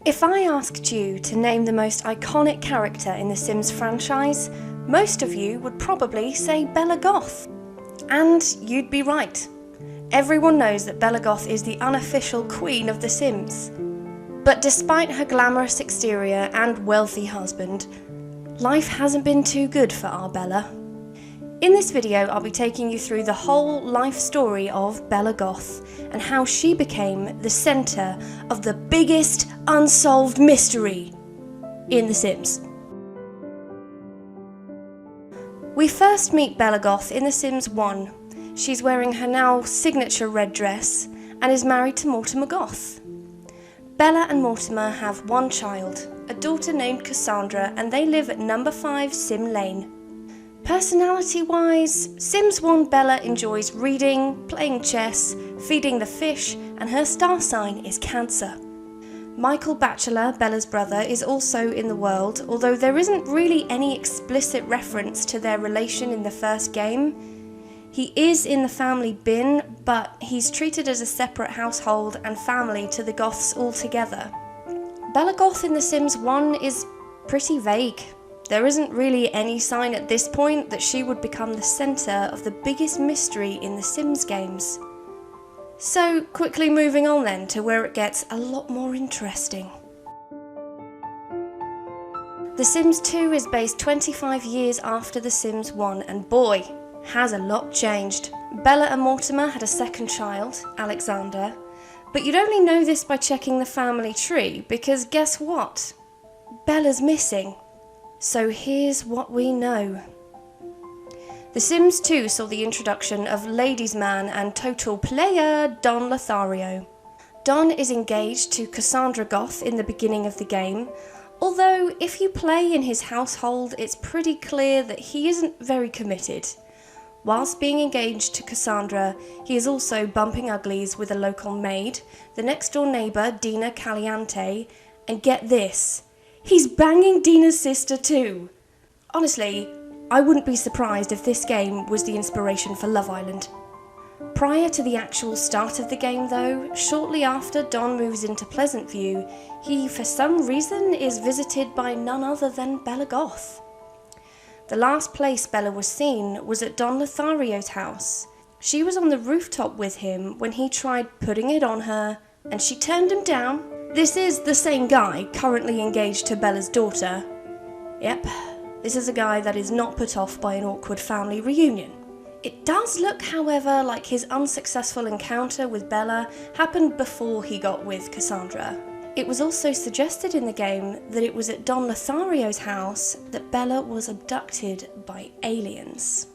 If I asked you to name the most iconic character in the Sims franchise, most of you would probably say Bella Goth. And you'd be right. Everyone knows that Bella Goth is the unofficial queen of The Sims. But despite her glamorous exterior and wealthy husband, life hasn't been too good for our Bella. In this video, I'll be taking you through the whole life story of Bella Goth and how she became the centre of the biggest unsolved mystery in The Sims. We first meet Bella Goth in The Sims 1. She's wearing her now signature red dress and is married to Mortimer Goth. Bella and Mortimer have one child, a daughter named Cassandra, and they live at number 5 Sim Lane. Personality-wise, Sims 1 Bella enjoys reading, playing chess, feeding the fish, and her star sign is Cancer. Michael Batchelor, Bella's brother, is also in the world, although there isn't really any explicit reference to their relation in the first game. He is in the family bin, but he's treated as a separate household and family to the Goths altogether. Bella Goth in The Sims 1 is pretty vague. There isn't really any sign at this point that she would become the centre of the biggest mystery in the Sims games. So, quickly moving on then to where it gets a lot more interesting. The Sims 2 is based 25 years after The Sims 1, and boy, has a lot changed. Bella and Mortimer had a second child, Alexander, but you'd only know this by checking the family tree, because guess what? Bella's missing. So here's what we know. The Sims 2 saw the introduction of ladies' man and total player Don Lothario. Don is engaged to Cassandra Goth in the beginning of the game, although if you play in his household it's pretty clear that he isn't very committed. Whilst being engaged to Cassandra, he is also bumping uglies with a local maid, the next door neighbour Dina Caliante, and get this, he's banging Dina's sister too. Honestly, I wouldn't be surprised if this game was the inspiration for Love Island. Prior to the actual start of the game though, shortly after Don moves into Pleasant View, he for some reason is visited by none other than Bella Goth. The last place Bella was seen was at Don Lothario's house. She was on the rooftop with him when he tried putting it on her, and she turned him down. This is the same guy currently engaged to Bella's daughter. Yep, this is a guy that is not put off by an awkward family reunion. It does look, however, like his unsuccessful encounter with Bella happened before he got with Cassandra. It was also suggested in the game that it was at Don Lothario's house that Bella was abducted by aliens.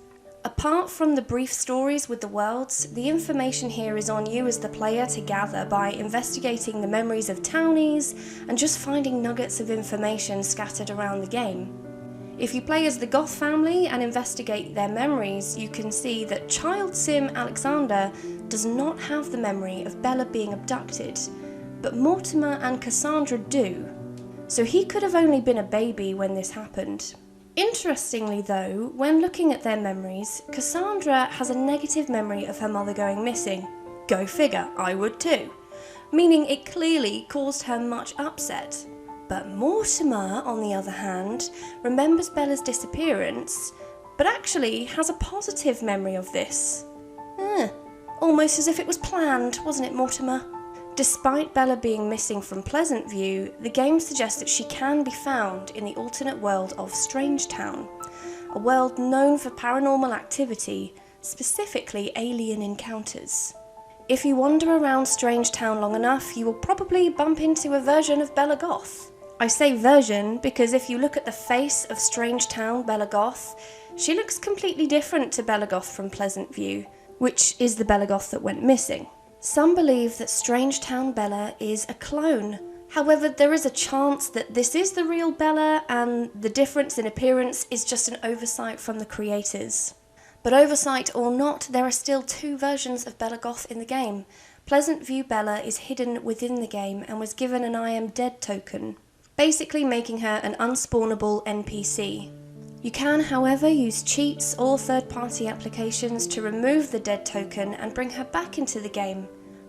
Apart from the brief stories with the worlds, the information here is on you as the player to gather by investigating the memories of townies and just finding nuggets of information scattered around the game. If you play as the Goth family and investigate their memories, you can see that child Sim Alexander does not have the memory of Bella being abducted, but Mortimer and Cassandra do, so he could have only been a baby when this happened. Interestingly though, when looking at their memories, Cassandra has a negative memory of her mother going missing. Go figure, I would too. Meaning it clearly caused her much upset. But Mortimer, on the other hand, remembers Bella's disappearance, but actually has a positive memory of this. Almost as if it was planned, wasn't it, Mortimer? Despite Bella being missing from Pleasant View, the game suggests that she can be found in the alternate world of Strangetown, a world known for paranormal activity, specifically alien encounters. If you wander around Strangetown long enough, you will probably bump into a version of Bella Goth. I say version because if you look at the face of Strangetown Bella Goth, she looks completely different to Bella Goth from Pleasant View, which is the Bella Goth that went missing. Some believe that Strangetown Bella is a clone. However, there is a chance that this is the real Bella and the difference in appearance is just an oversight from the creators. But oversight or not, there are still 2 versions of Bella Goth in the game. Pleasant View Bella is hidden within the game and was given an I am dead token, basically making her an unspawnable NPC. You can, however, use cheats or third-party applications to remove the dead token and bring her back into the game.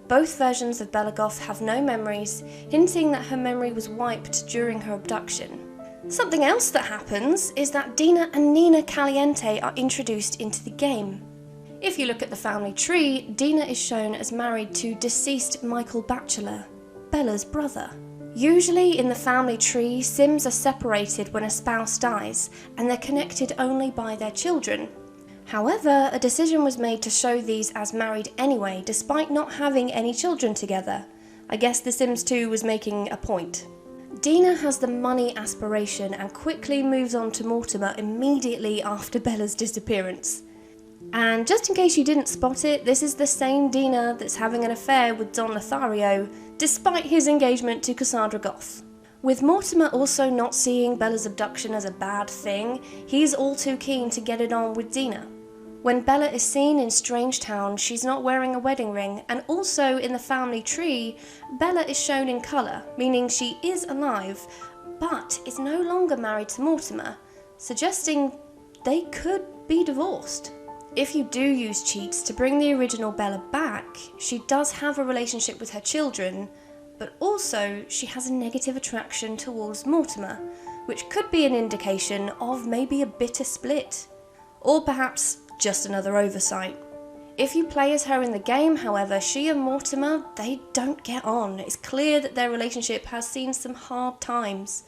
Both versions of Bella Goth have no memories, hinting that her memory was wiped during her abduction. Something else that happens is that Dina and Nina Caliente are introduced into the game. If you look at the family tree, Dina is shown as married to deceased Michael Batchelor, Bella's brother. Usually in the family tree, Sims are separated when a spouse dies, and they're connected only by their children. However, a decision was made to show these as married anyway, despite not having any children together. I guess The Sims 2 was making a point. Dina has the money aspiration and quickly moves on to Mortimer immediately after Bella's disappearance. And just in case you didn't spot it, this is the same Dina that's having an affair with Don Lothario, despite his engagement to Erica Goth. With Mortimer also not seeing Bella's abduction as a bad thing, he's all too keen to get it on with Dina. When Bella is seen in Strangetown, she's not wearing a wedding ring, and also in the family tree, Bella is shown in colour, meaning she is alive, but is no longer married to Mortimer, suggesting they could be divorced. If you do use cheats to bring the original Bella back, she does have a relationship with her children, but also she has a negative attraction towards Mortimer, which could be an indication of maybe a bitter split. Or perhaps just another oversight. If you play as her in the game, however, she and Mortimer, they don't get on. It's clear that their relationship has seen some hard times.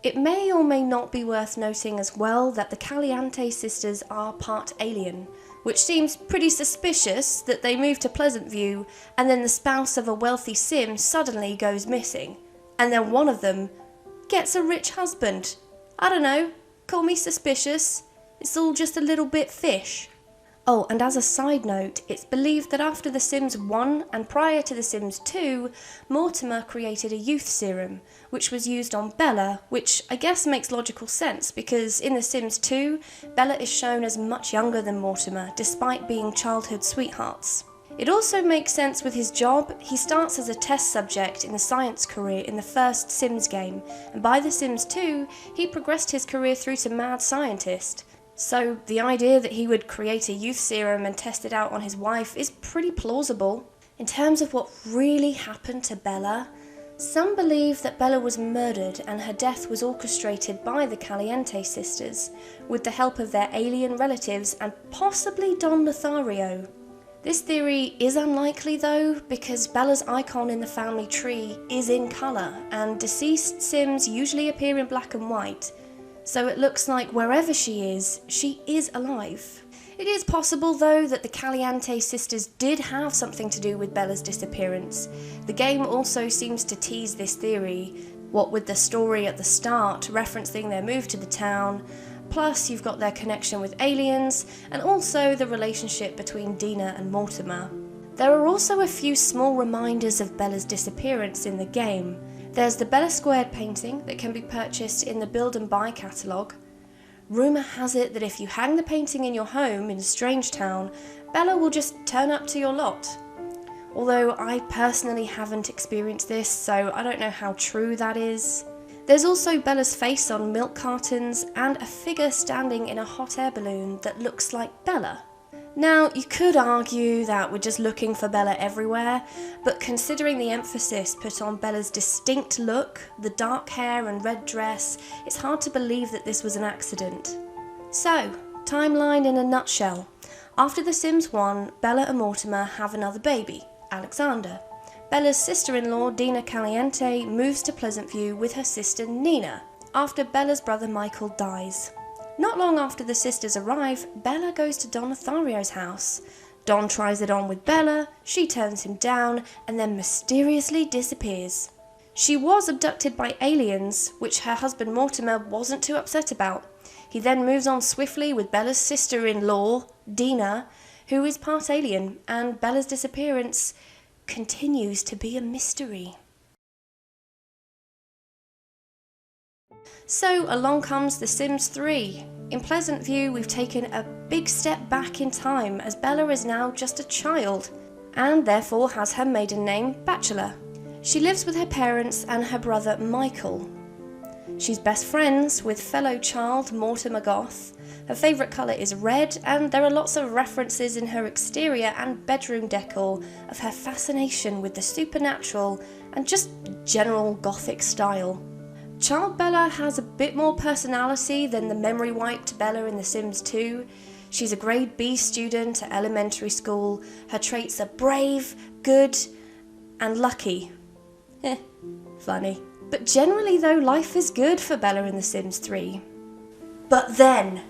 It may or may not be worth noting as well that the Caliente sisters are part alien, which seems pretty suspicious that they move to Pleasant View and then the spouse of a wealthy Sim suddenly goes missing. And then one of them gets a rich husband. I don't know, call me suspicious. It's all just a little bit fish. Oh, and as a side note, it's believed that after The Sims 1 and prior to The Sims 2, Mortimer created a youth serum, which was used on Bella, which I guess makes logical sense because in The Sims 2, Bella is shown as much younger than Mortimer, despite being childhood sweethearts. It also makes sense with his job. He starts as a test subject in the science career in the first Sims game, and by The Sims 2, he progressed his career through to mad scientist. So the idea that he would create a youth serum and test it out on his wife is pretty plausible. In terms of what really happened to Bella, some believe that Bella was murdered and her death was orchestrated by the Caliente sisters, with the help of their alien relatives and possibly Don Lothario. This theory is unlikely though, because Bella's icon in the family tree is in colour, and deceased Sims usually appear in black and white. So it looks like wherever she is alive. It is possible though that the Caliente sisters did have something to do with Bella's disappearance. The game also seems to tease this theory, what with the story at the start referencing their move to the town, plus you've got their connection with aliens, and also the relationship between Dina and Mortimer. There are also a few small reminders of Bella's disappearance in the game. There's the Bella Squared painting that can be purchased in the Build and Buy catalogue. Rumour has it that if you hang the painting in your home in Strangetown, Bella will just turn up to your lot. Although I personally haven't experienced this, so I don't know how true that is. There's also Bella's face on milk cartons and a figure standing in a hot air balloon that looks like Bella. Now, you could argue that we're just looking for Bella everywhere, but considering the emphasis put on Bella's distinct look, the dark hair and red dress, it's hard to believe that this was an accident. So, timeline in a nutshell. After The Sims 1, Bella and Mortimer have another baby, Alexander. Bella's sister-in-law, Dina Caliente, moves to Pleasant View with her sister Nina, after Bella's brother Michael dies. Not long after the sisters arrive, Bella goes to Don Lothario's house. Don tries it on with Bella, she turns him down, and then mysteriously disappears. She was abducted by aliens, which her husband Mortimer wasn't too upset about. He then moves on swiftly with Bella's sister-in-law, Dina, who is part alien, and Bella's disappearance continues to be a mystery. So along comes The Sims 3. In Pleasant View, we've taken a big step back in time as Bella is now just a child, and therefore has her maiden name Batchelor. She lives with her parents and her brother Michael. She's best friends with fellow child Mortimer Goth. Her favourite colour is red, and there are lots of references in her exterior and bedroom decor of her fascination with the supernatural and just general gothic style. Child Bella has a bit more personality than the memory-wiped Bella in The Sims 2. She's a grade B student at elementary school. Her traits are brave, good, and lucky. Funny. But generally though, life is good for Bella in The Sims 3. But then,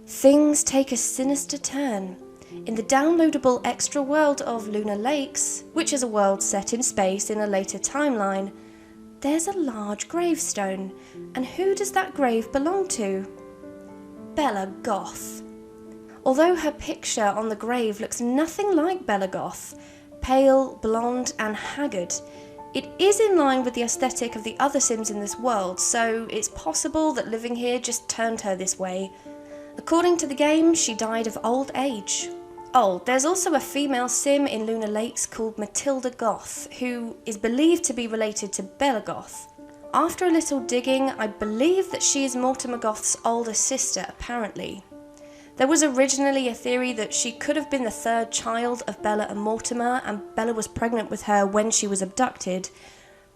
things take a sinister turn. In the downloadable extra world of Lunar Lakes, which is a world set in space in a later timeline, there's a large gravestone. And who does that grave belong to? Bella Goth. Although her picture on the grave looks nothing like Bella Goth, pale, blonde and haggard, it is in line with the aesthetic of the other Sims in this world, so it's possible that living here just turned her this way. According to the game, she died of old age. Oh, there's also a female Sim in Lunar Lakes called Matilda Goth, who is believed to be related to Bella Goth. After a little digging, I believe that she is Mortimer Goth's older sister, apparently. There was originally a theory that she could have been the third child of Bella and Mortimer, and Bella was pregnant with her when she was abducted,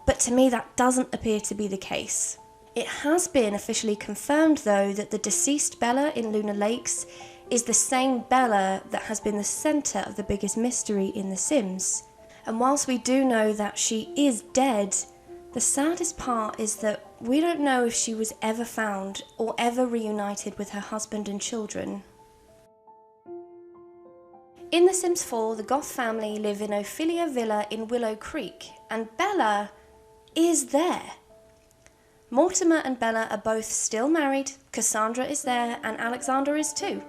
but to me that doesn't appear to be the case. It has been officially confirmed though that the deceased Bella in Lunar Lakes is the same Bella that has been the centre of the biggest mystery in The Sims. And whilst we do know that she is dead, the saddest part is that we don't know if she was ever found or ever reunited with her husband and children. In The Sims 4, the Goth family live in Ophelia Villa in Willow Creek, and Bella is there. Mortimer and Bella are both still married, Cassandra is there, and Alexander is too.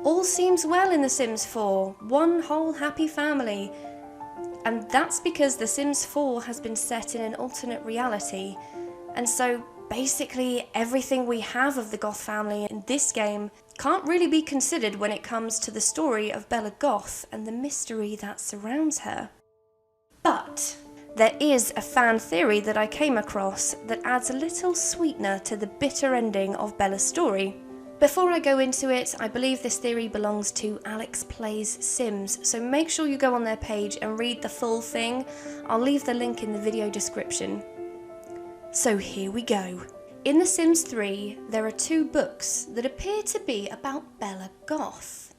All seems well in The Sims 4, one whole happy family. And that's because The Sims 4 has been set in an alternate reality, and so basically everything we have of the Goth family in this game can't really be considered when it comes to the story of Bella Goth and the mystery that surrounds her. But there is a fan theory that I came across that adds a little sweetener to the bitter ending of Bella's story. Before I go into it, I believe this theory belongs to Alex Plays Sims, so make sure you go on their page and read the full thing. I'll leave the link in the video description. So here we go. In The Sims 3, there are two books that appear to be about Bella Goth.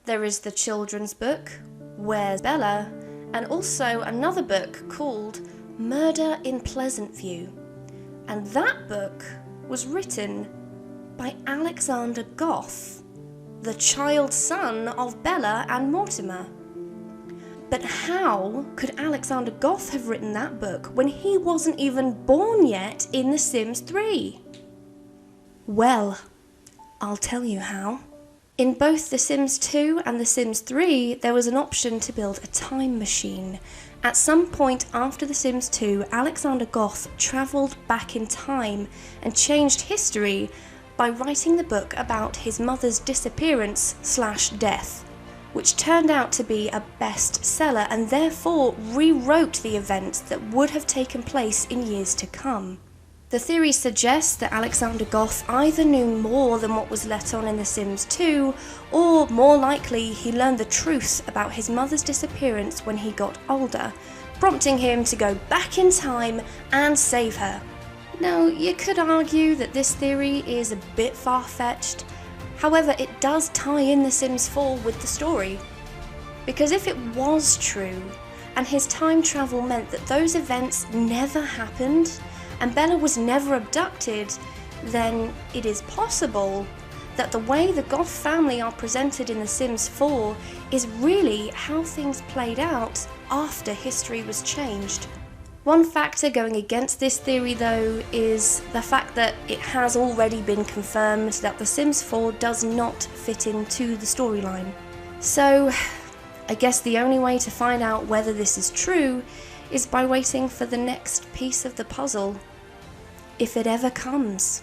There is the children's book, Where's Bella? And also another book called Murder in Pleasant View. And that book was written by Alexander Goth, the child son of Bella and Mortimer. But how could Alexander Goth have written that book when he wasn't even born yet in The Sims 3? Well, I'll tell you how. In both The Sims 2 and The Sims 3, there was an option to build a time machine. At some point after The Sims 2, Alexander Goth travelled back in time and changed history by writing the book about his mother's disappearance/death, which turned out to be a bestseller and therefore rewrote the events that would have taken place in years to come. The theory suggests that Alexander Goth either knew more than what was let on in The Sims 2, or more likely he learned the truth about his mother's disappearance when he got older, prompting him to go back in time and save her. Now, you could argue that this theory is a bit far-fetched. However, it does tie in The Sims 4 with the story. Because if it was true, and his time travel meant that those events never happened, and Bella was never abducted, then it is possible that the way the Goth family are presented in The Sims 4 is really how things played out after history was changed. One factor going against this theory though is the fact that it has already been confirmed that The Sims 4 does not fit into the storyline. So I guess the only way to find out whether this is true is by waiting for the next piece of the puzzle, if it ever comes.